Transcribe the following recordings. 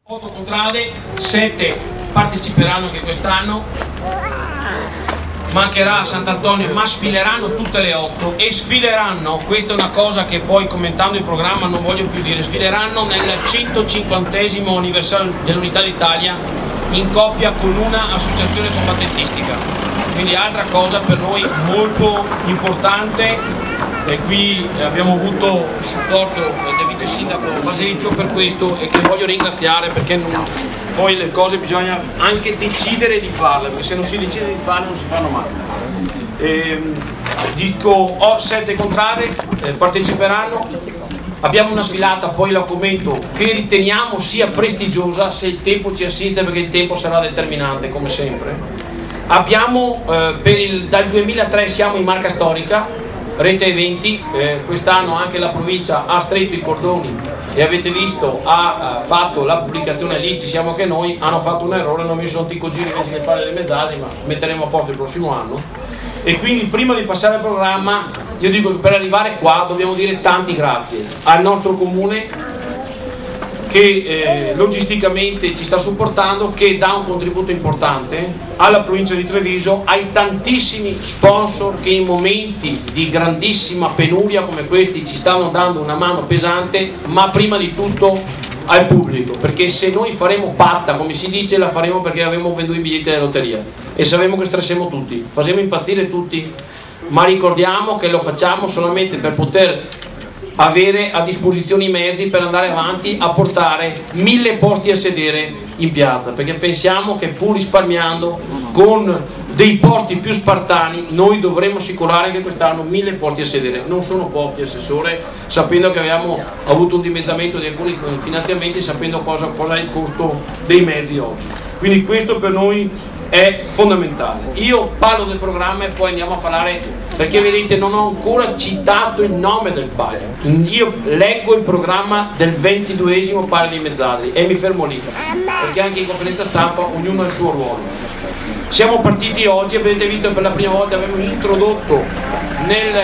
8 contrade, 7 parteciperanno anche quest'anno, mancherà a Sant'Antonio, ma sfileranno tutte le 8 e sfileranno, questa è una cosa che poi commentando il programma non voglio più dire, sfileranno nel 150° anniversario dell'Unità d'Italia in coppia con una associazione combattentistica, quindi altra cosa per noi molto importante. E qui abbiamo avuto il supporto del vice sindaco Baseccio per questo e che voglio ringraziare, perché poi le cose bisogna anche decidere di farle, perché se non si decide di farle non si fanno mai. Dico, ho 7 contrade, parteciperanno, abbiamo una sfilata, poi la commento, che riteniamo sia prestigiosa se il tempo ci assiste, perché il tempo sarà determinante come sempre. Abbiamo dal 2003 siamo in marca storica, Rete Eventi, quest'anno anche la provincia ha stretto i cordoni e avete visto ha fatto la pubblicazione lì, ci siamo anche noi, hanno fatto un errore, non mi sono ticogiri invece che fare le mezzali, ma metteremo a posto il prossimo anno. E quindi prima di passare al programma io dico che per arrivare qua dobbiamo dire tanti grazie al nostro comune che logisticamente ci sta supportando, che dà un contributo importante, alla provincia di Treviso, ai tantissimi sponsor che in momenti di grandissima penuria come questi ci stanno dando una mano pesante, ma prima di tutto al pubblico, perché se noi faremo patta, come si dice, la faremo perché avremo venduto i biglietti della lotteria e sappiamo che stressiamo tutti, faremo impazzire tutti, ma ricordiamo che lo facciamo solamente per poter avere a disposizione i mezzi per andare avanti a portare 1000 posti a sedere in piazza, perché pensiamo che pur risparmiando con dei posti più spartani noi dovremo assicurare anche quest'anno 1000 posti a sedere. Non sono pochi, assessore, sapendo che abbiamo avuto un dimezzamento di alcuni finanziamenti, sapendo cosa è il costo dei mezzi oggi, quindi questo per noi è fondamentale. Io parlo del programma e poi andiamo a parlare, perché vedete non ho ancora citato il nome del palio, io leggo il programma del 22° Palio di Mezzadri e mi fermo lì, perché anche in conferenza stampa ognuno ha il suo ruolo. Siamo partiti oggi, avete visto che per la prima volta abbiamo introdotto nel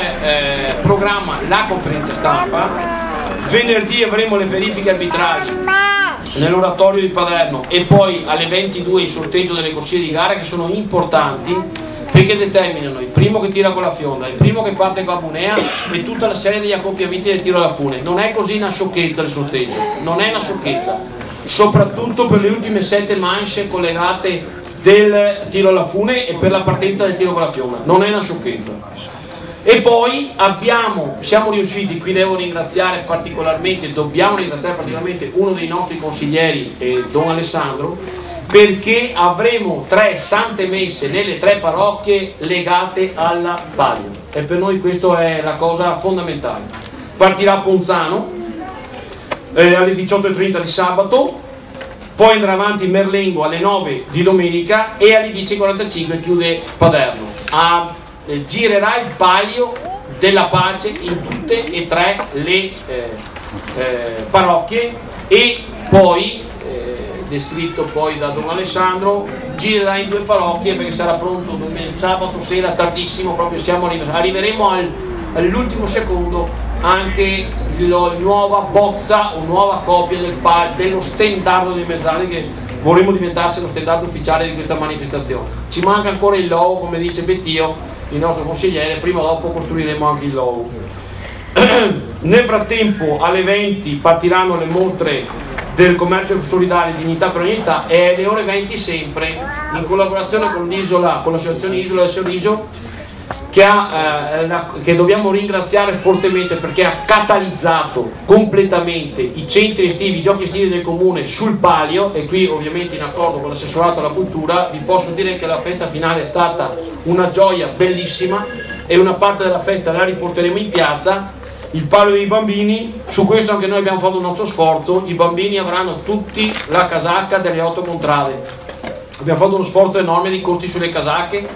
programma la conferenza stampa, venerdì avremo le verifiche arbitrali nell'oratorio di Paderno e poi alle 22 il sorteggio delle corsie di gara, che sono importanti perché determinano il primo che tira con la fionda, il primo che parte con la bunea e tutta la serie degli accoppiamenti del tiro alla fune. Non è così una sciocchezza il sorteggio, non è una sciocchezza, soprattutto per le ultime 7 manche collegate del tiro alla fune e per la partenza del tiro con la fionda, non è una sciocchezza. E poi siamo riusciti, qui dobbiamo ringraziare particolarmente uno dei nostri consiglieri, Don Alessandro, perché avremo 3 sante messe nelle 3 parrocchie legate alla palio e per noi questa è la cosa fondamentale. Partirà a Ponzano alle 18:30 di sabato, poi andrà avanti Merlengo alle 9 di domenica e alle 10:45 chiude Paderno. Girerà il palio della pace in tutte e 3 le parrocchie e poi descritto poi da Don Alessandro, girerà in 2 parrocchie perché sarà pronto sabato sera tardissimo, proprio arriveremo all'ultimo secondo anche la nuova bozza o nuova copia dello stendardo dei Mezzadri, che vorremmo diventasse lo stendardo ufficiale di questa manifestazione. Ci manca ancora il logo, come dice Bettio, il nostro consigliere, prima o dopo costruiremo anche il logo. Nel frattempo alle 20 partiranno le mostre del commercio solidale Dignità per Unità e alle ore 20 sempre in collaborazione con l'associazione Isola del Sorriso, che dobbiamo ringraziare fortemente perché ha catalizzato completamente i centri estivi, i giochi estivi del comune sul palio, e qui ovviamente in accordo con l'assessorato alla cultura vi posso dire che la festa finale è stata una gioia bellissima e una parte della festa la riporteremo in piazza. Il palio dei bambini, su questo anche noi abbiamo fatto il nostro sforzo, i bambini avranno tutti la casacca delle 8 contrade, abbiamo fatto uno sforzo enorme di costi sulle casacche,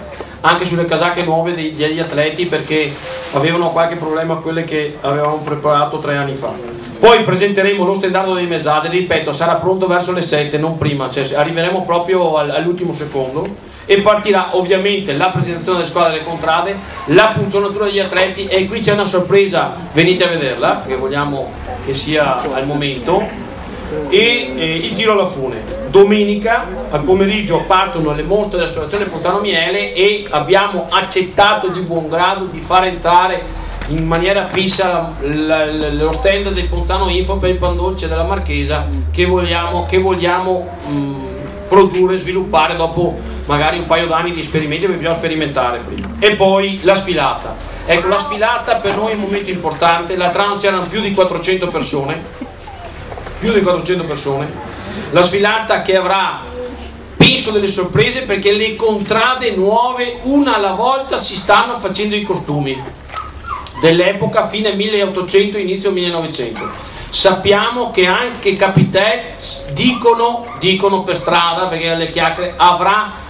anche sulle casacche nuove degli atleti, perché avevano qualche problema quelle che avevamo preparato 3 anni fa. Poi presenteremo lo stendardo dei Mezzadri, ripeto, sarà pronto verso le 7, non prima, cioè arriveremo proprio all'ultimo secondo, e partirà ovviamente la presentazione delle squadre delle contrade, la puntuatura degli atleti, e qui c'è una sorpresa, venite a vederla perché vogliamo che sia al momento. e il tiro alla fune. Domenica al pomeriggio partono le mostre dell'associazione Ponzano Miele e abbiamo accettato di buon grado di far entrare in maniera fissa lo stand del Ponzano Info per il pan dolce della Marchesa che vogliamo produrre e sviluppare dopo magari un paio d'anni di esperimenti, perché bisogna sperimentare prima. E poi la sfilata. Ecco, la sfilata per noi è un momento importante. L'altro anno c'erano più di 400 persone, la sfilata che avrà, penso, delle sorprese, perché le contrade nuove una alla volta si stanno facendo i costumi dell'epoca fine 1800 inizio 1900. Sappiamo che anche Capitè dicono per strada, perché alle chiacchiere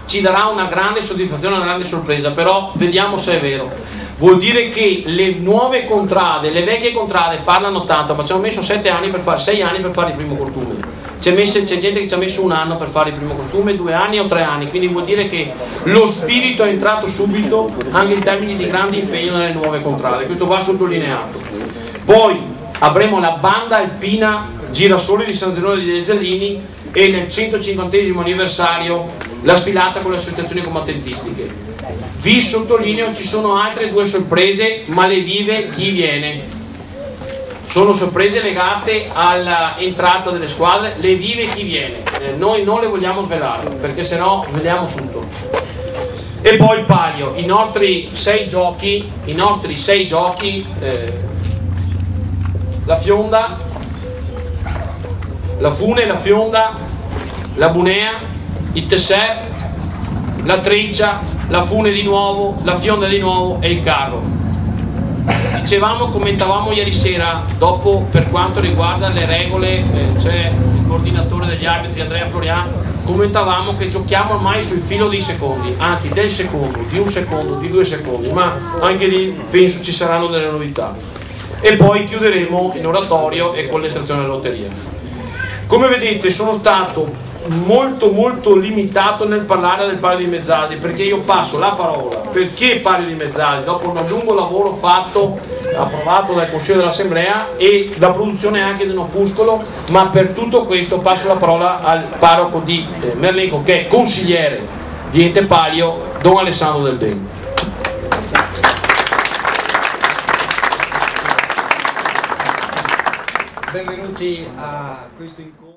ci darà una grande soddisfazione, una grande sorpresa, però vediamo se è vero. Vuol dire che le nuove contrade, le vecchie contrade parlano tanto, ma ci hanno messo 6 anni per fare il primo costume. C'è gente che ci ha messo 1 anno per fare il primo costume, 2 anni o 3 anni, quindi vuol dire che lo spirito è entrato subito anche in termini di grande impegno nelle nuove contrade, questo va sottolineato. Poi avremo la banda alpina Girasoli di San Zenone di Zellini e nel 150° anniversario la sfilata con le associazioni combattentistiche. Vi sottolineo, ci sono altre 2 sorprese, ma le vive chi viene. Sono sorprese legate all'entrata delle squadre, le vive chi viene. Noi non le vogliamo svelare, perché sennò sveliamo tutto. E poi il palio, i nostri 6 giochi, la fionda, la fune, la fionda, la bunea, il tesser, la treccia, la fune di nuovo, la fionda di nuovo e il carro. Commentavamo ieri sera, dopo, per quanto riguarda le regole, c'è il coordinatore degli arbitri Andrea Florian, commentavamo che giochiamo ormai sul filo dei secondi, anzi del secondo, di 1 secondo, di 2 secondi, ma anche lì penso ci saranno delle novità. E poi chiuderemo in oratorio e con l'estrazione della lotteria. Come vedete sono stato molto limitato nel parlare del Palio di Mezzaldi, perché io passo la parola, perché Palio di Mezzaldi, dopo un lungo lavoro fatto, approvato dal Consiglio dell'Assemblea e la produzione anche di un opuscolo, ma per tutto questo passo la parola al parroco di Merlico, che è consigliere di Ente Palio, Don Alessandro Del Ben. Benvenuti a questo incontro.